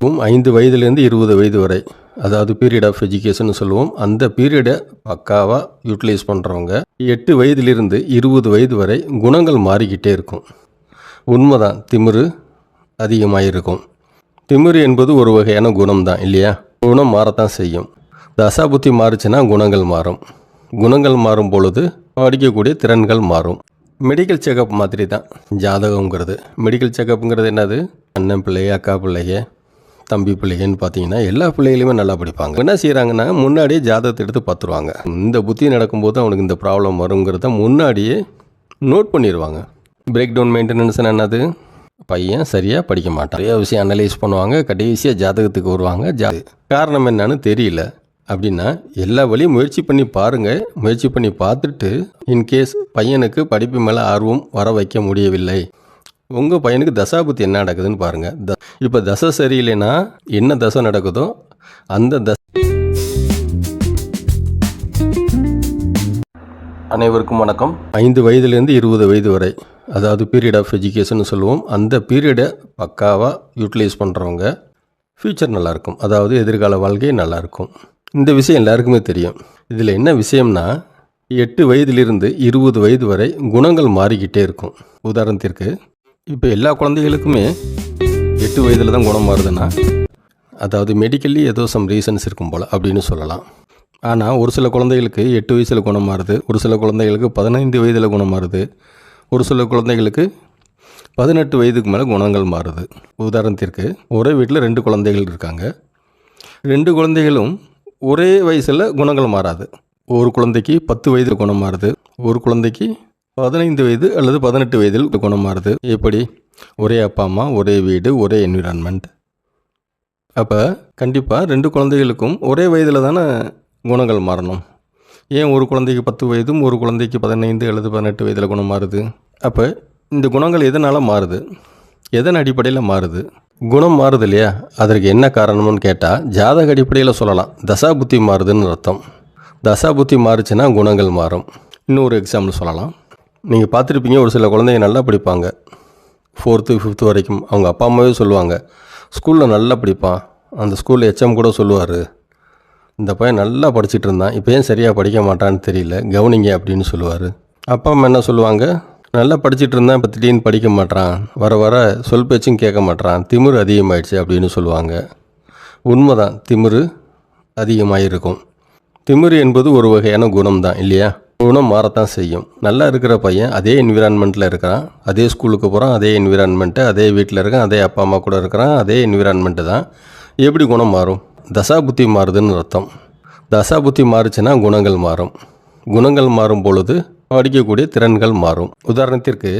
5 வயதுலேருந்து 20 வயது வரை, அதாவது பீரியட் ஆஃப் எஜுகேஷன் சொல்லுவோம். அந்த பீரியடை பக்காவாக யூட்டிலைஸ் பண்ணுறவங்க 8 வயதிலிருந்து 20 வயது வரை குணங்கள் மாறிக்கிட்டே இருக்கும். உண்மைதான், திமிரு அதிகமாக இருக்கும். திமிரு என்பது ஒரு வகையான குணம் தான் இல்லையா? குணம் மாறத்தான் செய்யும். தசாபுத்தி மாறுச்சுன்னா குணங்கள் மாறும். குணங்கள் மாறும் பொழுது படிக்கக்கூடிய திறன்கள் மாறும். மெடிக்கல் செக்கப் மாதிரி தான் ஜாதகங்கிறது. மெடிக்கல் செக்கப்புங்கிறது என்னது? அண்ணன் பிள்ளைய, அக்கா பிள்ளைய, தம்பி பிள்ளைகன்னு பார்த்தீங்கன்னா எல்லா பிள்ளைகளுமே நல்லா படிப்பாங்க. என்ன செய்கிறாங்கன்னா முன்னாடியே ஜாதகத்தை எடுத்து பார்த்துருவாங்க. இந்த புத்தி நடக்கும்போது அவனுக்கு இந்த ப்ராப்ளம் வருங்கிறத முன்னாடியே நோட் பண்ணிடுவாங்க. பிரேக் டவுன் மெயின்டெனன்ஸ் என்னது? பையன் சரியாக படிக்க மாட்டான். நிறைய விஷயம் அனலைஸ் பண்ணுவாங்க. கடைசியாக ஜாதகத்துக்கு வருவாங்க. காரணம் என்னன்னு தெரியல அப்படின்னா எல்லா வழியும் முயற்சி பண்ணி பாருங்கள். முயற்சி பண்ணி பார்த்துட்டு இன்கேஸ் பையனுக்கு படிப்பு மேலே ஆர்வம் வர வைக்க முடியவில்லை, உங்கள் பையனுக்கு தசாபுத்தி என்ன நடக்குதுன்னு பாருங்கள். இப்போ தசை சரியில்லைன்னா என்ன தசை நடக்குதோ அந்த அனைவருக்கும் வணக்கம். 5 வயதுலேருந்து 20 வயது வரை, அதாவது பீரியட் ஆஃப் எஜுகேஷன் சொல்லுவோம். அந்த பீரியடை பக்காவாக யூட்டிலைஸ் பண்ணுறவங்க ஃப்யூச்சர் நல்லாயிருக்கும். அதாவது எதிர்கால வாழ்க்கை நல்லாயிருக்கும். இந்த விஷயம் எல்லாருக்குமே தெரியும். இதில் என்ன விஷயம்னா 8 வயதிலிருந்து 20 வயது வரை குணங்கள் மாறிக்கிட்டே இருக்கும். உதாரணத்திற்கு இப்போ எல்லா குழந்தைகளுக்குமே 8 வயதில் தான் குணம் மாறுதுன்னா, அதாவது மெடிக்கலி ஏதோ சம் ரீசன்ஸ் இருக்கும் போல் அப்படின்னு சொல்லலாம். ஆனால் ஒரு சில குழந்தைகளுக்கு 8 வயசில் குணம் மாறுது, ஒரு சில குழந்தைகளுக்கு 15 வயதில் குணம் மாறுது, ஒரு சில குழந்தைகளுக்கு 18 வயதுக்கு மேலே குணங்கள் மாறுது. உதாரணத்திற்கு ஒரே வீட்டில் 2 குழந்தைகள் இருக்காங்க. 2 குழந்தைகளும் ஒரே வயசில் குணங்கள் மாறாது. ஒரு குழந்தைக்கு 10 வயதில் குணம் மாறுது, ஒரு குழந்தைக்கு 15 வயது அல்லது 18 வயதில் குணம் மாறுது. எப்படி? ஒரே அப்பா அம்மா, ஒரே வீடு, ஒரே என்விரான்மெண்ட். அப்போ கண்டிப்பாக 2 குழந்தைகளுக்கும் ஒரே வயதில் தானே குணங்கள் மாறணும். ஏன் ஒரு குழந்தைக்கு 10 வயதும் ஒரு குழந்தைக்கு 15 அல்லது 18 வயதில் குணம் மாறுது? அப்போ இந்த குணங்கள் எதனால் மாறுது? எதன் அடிப்படையில் மாறுது? குணம் மாறுது இல்லையா? அதற்கு என்ன காரணம்னு கேட்டால் ஜாதக அடிப்படையில் சொல்லலாம். தசாபுத்தி மாறுதுன்னு அர்த்தம். தசாபுத்தி மாறுச்சுன்னா குணங்கள் மாறும். இன்னொரு எக்ஸாம்பிள் சொல்லலாம். நீங்கள் பார்த்துருப்பீங்க, ஒரு சில குழந்தைங்க நல்லா படிப்பாங்க. 4th 5th வரைக்கும் அவங்க அப்பா அம்மாவே சொல்லுவாங்க, ஸ்கூலில் நல்லா படிப்பான், அந்த ஸ்கூலில் HM கூட சொல்லுவார், இந்த பையன் நல்லா படிச்சுட்டு இருந்தான், இப்போ ஏன் சரியாக படிக்க மாட்டான்னு தெரியல, கவனிங்க அப்படின்னு சொல்லுவார். அப்பா அம்மா என்ன சொல்லுவாங்க? நல்லா படிச்சுட்டு இருந்தான், இப்போ திடீர்னு படிக்க மாட்டான், வர வர சொல் பேச்சும் கேட்க மாட்டான், திமிரு அதிகமாகிடுச்சு அப்படின்னு சொல்லுவாங்க. உண்மைதான், திமிரு அதிகமாக இருக்கும். திமிரு என்பது ஒரு வகையான குணம் தான் இல்லையா? குணம் மாறத்தான் செய்யும். நல்லா இருக்கிற பையன் அதே என்விரான்மெண்ட்டில் இருக்கிறான், அதே ஸ்கூலுக்கு போகிறான், அதே என்விரான்மெண்ட்டு, அதே வீட்டில் இருக்கான், அதே அப்பா அம்மா கூட இருக்கிறான், அதே என்விரான்மெண்ட்டு தான். எப்படி குணம் மாறும்? தசாபுத்தி மாறுதுன்னு அர்த்தம். தசாபுத்தி மாறுச்சுன்னா குணங்கள் மாறும். குணங்கள் மாறும் பொழுது படிக்கக்கூடிய திறன்கள் மாறும். உதாரணத்திற்கு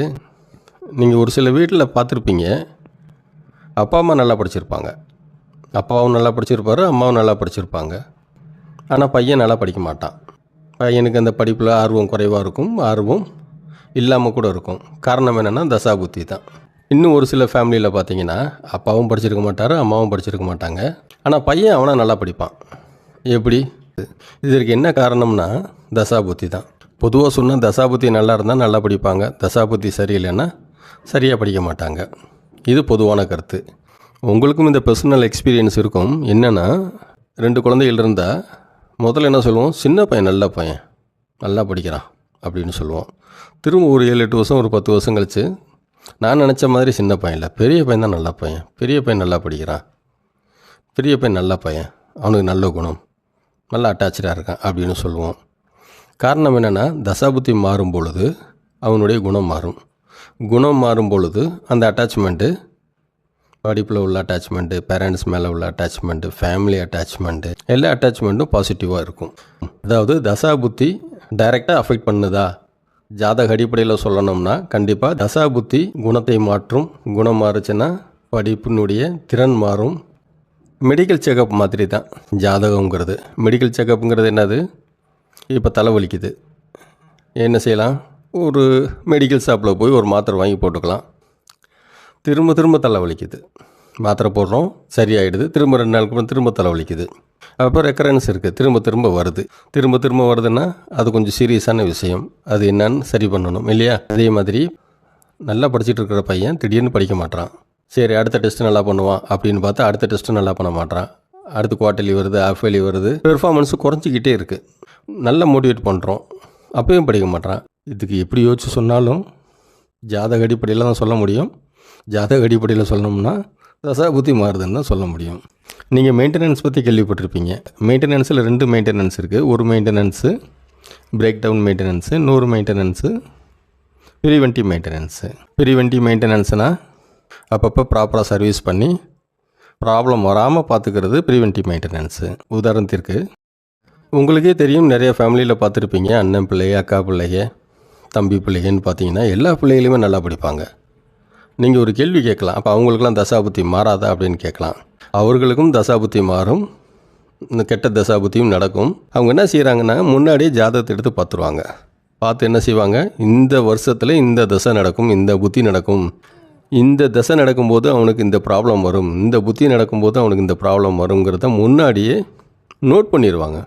நீங்கள் ஒரு சில வீட்டில் பார்த்துருப்பீங்க, அப்பா அம்மா நல்லா படிச்சிருப்பாங்க, அப்பாவும் நல்லா படிச்சிருப்பார், அம்மாவும் நல்லா படிச்சிருப்பாங்க. ஆனால் பையன் நல்லா படிக்க மாட்டான். பையனுக்கு அந்த படிப்பில் ஆர்வம் குறைவாக இருக்கும், ஆர்வம் இல்லாமல் கூட இருக்கும். காரணம் என்னென்னா தசாபுத்தி தான். இன்னும் ஒரு சில ஃபேமிலியில் பார்த்தீங்கன்னா அப்பாவும் படிச்சிருக்க மாட்டார், அம்மாவும் படிச்சிருக்க மாட்டாங்க, ஆனால் பையன் அவனை நல்லா படிப்பான். எப்படி? இதற்கு என்ன காரணம்னா தசாபுத்தி தான். பொதுவாக சொன்னால் தசாபுத்தி நல்லா இருந்தால் நல்லா படிப்பாங்க, தசாபுத்தி சரியில்லைன்னா சரியாக படிக்க மாட்டாங்க. இது பொதுவான கருத்து. உங்களுக்கும் இந்த பர்சனல் எக்ஸ்பீரியன்ஸ் இருக்கும். என்னென்னா 2 குழந்தைகள் இருந்தால் முதல்ல என்ன சொல்லுவோம்? சின்ன பையன் நல்ல பையன், நல்லா படிக்கிறான் அப்படின்னு சொல்லுவோம். திரும்ப ஒரு 7-8 வருஷம், ஒரு 10 வருஷம் கழித்து, நான் நினச்ச மாதிரி சின்ன பையன் இல்லை, பெரிய பையன் தான் நல்ல பையன், பெரிய பையன் நல்லா படிக்கிறான், பெரிய பையன் நல்ல பையன், அவனுக்கு நல்ல குணம், நல்லா அட்டாச்சாக இருக்கான் அப்படின்னு சொல்லுவோம். காரணம் என்னென்னா தசாபுத்தி மாறும் பொழுது அவனுடைய குணம் மாறும். குணம் மாறும் பொழுது அந்த அட்டாச்மெண்ட்டு, படிப்பில் உள்ள அட்டாச்மெண்ட்டு, பேரண்ட்ஸ் மேலே உள்ள அட்டாச்மெண்ட்டு, ஃபேமிலி அட்டாச்மெண்ட்டு, எல்லா அட்டாச்மெண்ட்டும் பாசிட்டிவாக இருக்கும். அதாவது தசாபுத்தி டைரெக்டாக அஃபெக்ட் பண்ணுதா? ஜாதக அடிப்படையில் சொல்லணும்னா கண்டிப்பாக தசாபுத்தி குணத்தை மாற்றும். குணம் மாறுச்சுன்னா படிப்பினுடைய திறன் மாறும். மெடிக்கல் செக்கப் மாதிரி தான் ஜாதகங்கிறது. மெடிக்கல் செக்கப்புங்கிறது என்னது? இப்போ தலைவலிக்குது, என்ன செய்யலாம்? ஒரு மெடிக்கல் ஷாப்பில் போய் ஒரு மாத்திரை வாங்கி போட்டுக்கலாம். திரும்ப திரும்ப தலைவலிக்குது, மாத்திரை போடுறோம், சரியாயிடுது, திரும்ப 2 நாளுக்கு அப்புறம் திரும்ப தலைவலிக்குது. அப்போ ரெக்கரன்ஸ் இருக்குது, திரும்ப திரும்ப வருது. திரும்ப திரும்ப வருதுன்னா அது கொஞ்சம் சீரியஸான விஷயம், அது என்னன்னு சரி பண்ணணும் இல்லையா? அதே மாதிரி நல்லா படிச்சுட்டு இருக்கிற பையன் திடீர்னு படிக்க மாட்டான், சரி அடுத்த டெஸ்ட்டு நல்லா பண்ணுவான் அப்படின்னு பார்த்தா அடுத்த டெஸ்ட்டு நல்லா பண்ண மாட்டான். அடுத்து குவார்ட்டர்லி வருது, ஹாஃப் இயர்லி வருது, பெர்ஃபார்மன்ஸு குறைஞ்சிக்கிட்டே இருக்குது. நல்லா மோட்டிவேட் பண்ணுறோம், அப்பயும் படிக்க மாட்டான். இதுக்கு எப்படி யோசிச்சு சொன்னாலும் ஜாதக அடிப்படையில் தான் சொல்ல முடியும். ஜாதக அடிப்படையில் சொல்லணும்னா தசா புத்தி மாறுதுன்னு தான் சொல்ல முடியும். நீங்கள் மெயின்டெனன்ஸ் பற்றி கேள்விப்பட்டிருப்பீங்க. மெயின்டெனன்ஸில் 2 மெயின்டெனன்ஸ் இருக்குது. ஒரு மெயின்டெனன்ஸு பிரேக் டவுன் மெயின்டெனன்ஸு, இன்னொரு மெயின்டெனன்ஸு ப்ரிவென்டிவ் மெயின்டெனன்ஸு. ப்ரிவென்டிவ் மெயின்டெனன்ஸ்னால் அப்பப்போ ப்ராப்பராக சர்வீஸ் பண்ணி ப்ராப்ளம் வராமல் பார்த்துக்கிறது ப்ரிவென்டிவ் மெயின்டெனன்ஸு. உதாரணத்திற்கு உங்களுக்கே தெரியும், நிறைய ஃபேமிலியில் பார்த்துருப்பீங்க, அண்ணன் பிள்ளைய, அக்கா பிள்ளைய, தம்பி பிள்ளைகன்னு பார்த்தீங்கன்னா எல்லா பிள்ளைகளுமே நல்லா படிப்பாங்க. நீங்கள் ஒரு கேள்வி கேட்கலாம், அப்போ அவங்களுக்கெல்லாம் தசாபுத்தி மாறாதா அப்படின்னு கேட்கலாம். அவர்களுக்கும் தசாபுத்தி மாறும், இந்த கெட்ட தசாபுத்தியும் நடக்கும். அவங்க என்ன செய்கிறாங்கன்னா முன்னாடியே ஜாதகத்தை எடுத்து பார்த்துருவாங்க. பார்த்து என்ன செய்வாங்க, இந்த வருஷத்தில் இந்த தசை நடக்கும், இந்த புத்தி நடக்கும், இந்த தசை நடக்கும்போது அவனுக்கு இந்த ப்ராப்ளம் வரும், இந்த புத்தி நடக்கும்போது அவனுக்கு இந்த ப்ராப்ளம் வருங்கிறத முன்னாடியே நோட் பண்ணிடுவாங்க.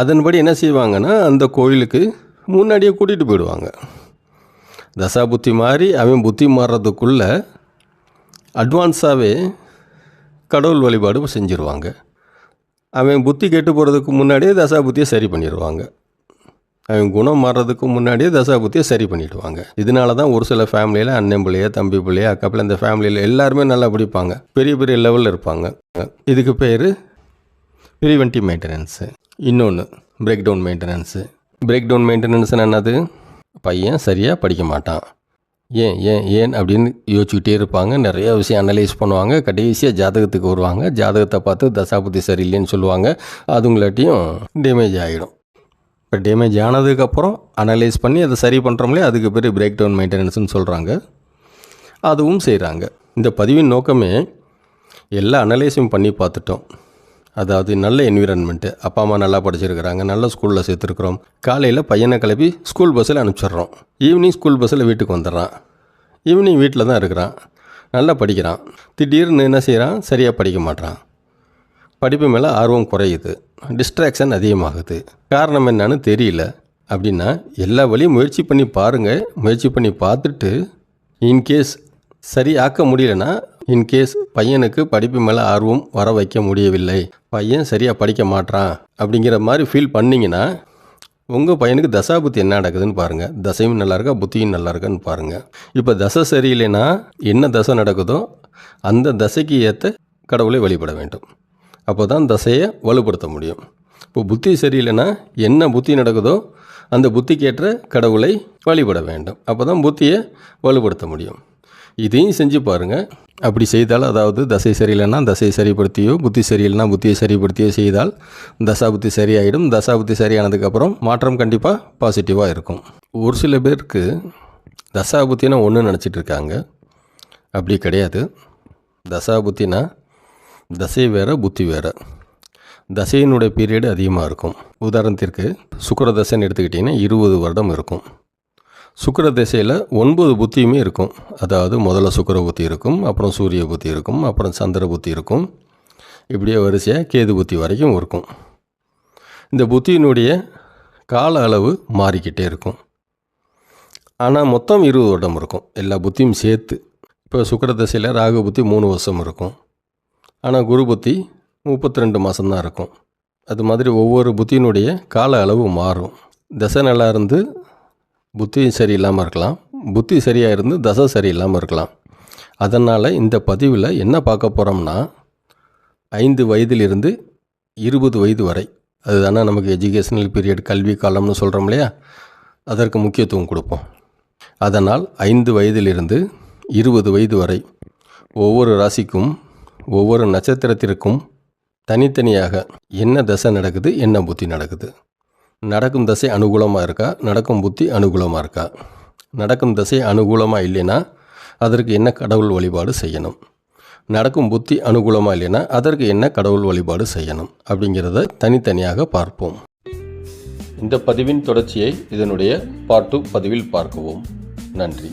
அதன்படி என்ன செய்வாங்கன்னா அந்த கோயிலுக்கு முன்னாடியே கூட்டிகிட்டு போயிடுவாங்க. தசா புத்தி மாறி அவன் புத்தி மாறுறதுக்குள்ளே அட்வான்ஸாகவே கடவுள் வழிபாடு செஞ்சுருவாங்க. அவன் புத்தி கெட்டு போகிறதுக்கு முன்னாடியே தசா புத்தியை சரி பண்ணிடுவாங்க. அவன் குணம் மாறுறதுக்கு முன்னாடியே தசா புத்தியை சரி பண்ணிவிடுவாங்க. இதனால தான் ஒரு சில ஃபேமிலியில் அண்ணன் பிள்ளைய, தம்பி பிள்ளைய, அக்கா பிள்ளை, இந்த ஃபேமிலியில் எல்லாருமே நல்லா படிப்பாங்க, பெரிய பெரிய லெவலில் இருப்பாங்க. இதுக்கு பேர் ப்ரிவென்டிவ் மெயின்டெனன்ஸு. இன்னொன்று break down maintenance. Break down மெயின்டெனன்ஸ்னு என்னது, பையன் சரியாக படிக்க மாட்டான், ஏன் ஏன் ஏன் அப்படின்னு யோசிச்சுக்கிட்டே இருப்பாங்க. நிறைய விஷயம் அனலைஸ் பண்ணுவாங்க. கடைசியாக ஜாதகத்துக்கு வருவாங்க. ஜாதகத்தை பார்த்து தசாபுத்தி சரியில்லைன்னு சொல்லுவாங்க. அதுங்களாட்டியும் டேமேஜ் ஆகிடும். இப்போ டேமேஜ் ஆனதுக்கப்புறம் அனலைஸ் பண்ணி அதை சரி பண்ணுறோம்லே, அதுக்கு பேர் பிரேக் டவுன் மெயின்டெனன்ஸ்னு சொல்கிறாங்க. அதுவும் செய்கிறாங்க. இந்த பதிவின் நோக்கமே எல்லா அனலைஸும் பண்ணி பார்த்துட்டோம். அதாவது நல்ல என்விரான்மெண்ட்டு, அப்பா அம்மா நல்லா படிச்சிருக்கிறாங்க, நல்ல ஸ்கூலில் சேர்த்துருக்குறோம், காலையில் பையனை கிளப்பி ஸ்கூல் பஸ்ஸில் அனுப்பிச்சிட்றோம், ஈவினிங் ஸ்கூல் பஸ்ஸில் வீட்டுக்கு வந்துடுறான், ஈவினிங் வீட்டில் தான் இருக்கிறான், நல்லா படிக்கிறான், திடீர்னு என்ன செய்கிறான், சரியாக படிக்க மாட்டான், படிப்பு மேலே ஆர்வம் குறையுது, டிஸ்ட்ராக்ஷன் அதிகமாகுது, காரணம் என்னன்னு தெரியல அப்படின்னா எல்லா வழியும் முயற்சி பண்ணி பாருங்கள். முயற்சி பண்ணி பார்த்துட்டு இன்கேஸ் சரி ஆக்க முடியலன்னா, இன்கேஸ் பையனுக்கு படிப்பு மேலே ஆர்வம் வர வைக்க முடியவில்லை, பையன் சரியாக படிக்க மாட்டான் அப்படிங்கிற மாதிரி ஃபீல் பண்ணிங்கன்னா உங்கள் பையனுக்கு தசாபுத்தி என்ன நடக்குதுன்னு பாருங்கள். தசையும் நல்லா இருக்கா, புத்தியும் நல்லா இருக்கான்னு பாருங்கள். இப்போ தசை சரியில்லைன்னா என்ன தசை நடக்குதோ அந்த தசைக்கு ஏற்ற கடவுளை வழிபட வேண்டும். அப்போ தான் தசையை வலுப்படுத்த முடியும். இப்போ புத்தி சரியில்லைன்னா என்ன புத்தி நடக்குதோ அந்த புத்திக்கேற்ற கடவுளை வழிபட வேண்டும். அப்போ தான் புத்தியை வலுப்படுத்த முடியும். இதையும் செஞ்சு பாருங்கள். அப்படி செய்தால், அதாவது தசை சரியில்லைன்னா தசையை சரிப்படுத்தியோ, புத்தி சரியில்லைன்னா புத்தியை சரிப்படுத்தியோ செய்தால் தசாபுத்தி சரியாயிடும். தசாபுத்தி சரியானதுக்கப்புறம் மாற்றம் கண்டிப்பாக பாசிட்டிவாக இருக்கும். ஒரு சில பேருக்கு தசாபுத்தினா ஒன்று நினச்சிட்டு இருக்காங்க. அப்படி கிடையாது. தசாபுத்தினா தசை வேறு, புத்தி வேறு. தசையினுடைய பீரியடு அதிகமாக இருக்கும். உதாரணத்திற்கு சுக்கிர தசைன்னு எடுத்துக்கிட்டிங்கன்னா 20 வருடம் இருக்கும். சுக்கிர தசையில் 9 புத்தியுமே இருக்கும். அதாவது முதல்ல சுக்கிர புத்தி இருக்கும், அப்புறம் சூரிய புத்தி இருக்கும், அப்புறம் சந்திர புத்தி இருக்கும், இப்படியே வரிசையாக கேது புத்தி வரைக்கும் இருக்கும். இந்த புத்தியினுடைய கால அளவு மாறிக்கிட்டே இருக்கும். ஆனால் மொத்தம் 20 வருடம் இருக்கும், எல்லா புத்தியும் சேர்த்து. இப்போ சுக்கிர தசையில் ராகு புத்தி 3 வருஷம் இருக்கும். ஆனால் குரு புத்தி 32 மாதம்தான் இருக்கும். அது மாதிரி ஒவ்வொரு புத்தியினுடைய கால அளவு மாறும். தசை நல்லா இருந்து புத்தி சரியில்லாமல் இருக்கலாம், புத்தி சரியாக இருந்து தசை சரியில்லாமல் இருக்கலாம். அதனால் இந்த பதிவில் என்ன பார்க்க போகிறோம்னா 5 வயதிலிருந்து 20 வயது வரை, அதுதானே நமக்கு எஜுகேஷனல் பீரியட், கல்வி காலம்னு சொல்கிறோம் இல்லையா, அதற்கு முக்கியத்துவம் கொடுப்போம். அதனால் 5 வயதிலிருந்து 20 வயது வரை ஒவ்வொரு ராசிக்கும் ஒவ்வொரு நட்சத்திரத்திற்கும் தனித்தனியாக என்ன தசை நடக்குது, என்ன புத்தி நடக்குது, நடக்கும் தசை அனுகூலமாக இருக்கா, நடக்கும் புத்தி அனுகூலமாக இருக்கா, நடக்கும் தசை அனுகூலமாக இல்லைன்னா அதற்கு என்ன கடவுள் வழிபாடு செய்யணும், நடக்கும் புத்தி அனுகூலமாக இல்லைன்னா அதற்கு என்ன கடவுள் வழிபாடு செய்யணும் அப்படிங்கிறத தனித்தனியாக பார்ப்போம். இந்த பதிவின் தொடர்ச்சியை இதனுடைய பார்ட் 2 பதிவில் பார்க்கவும். நன்றி.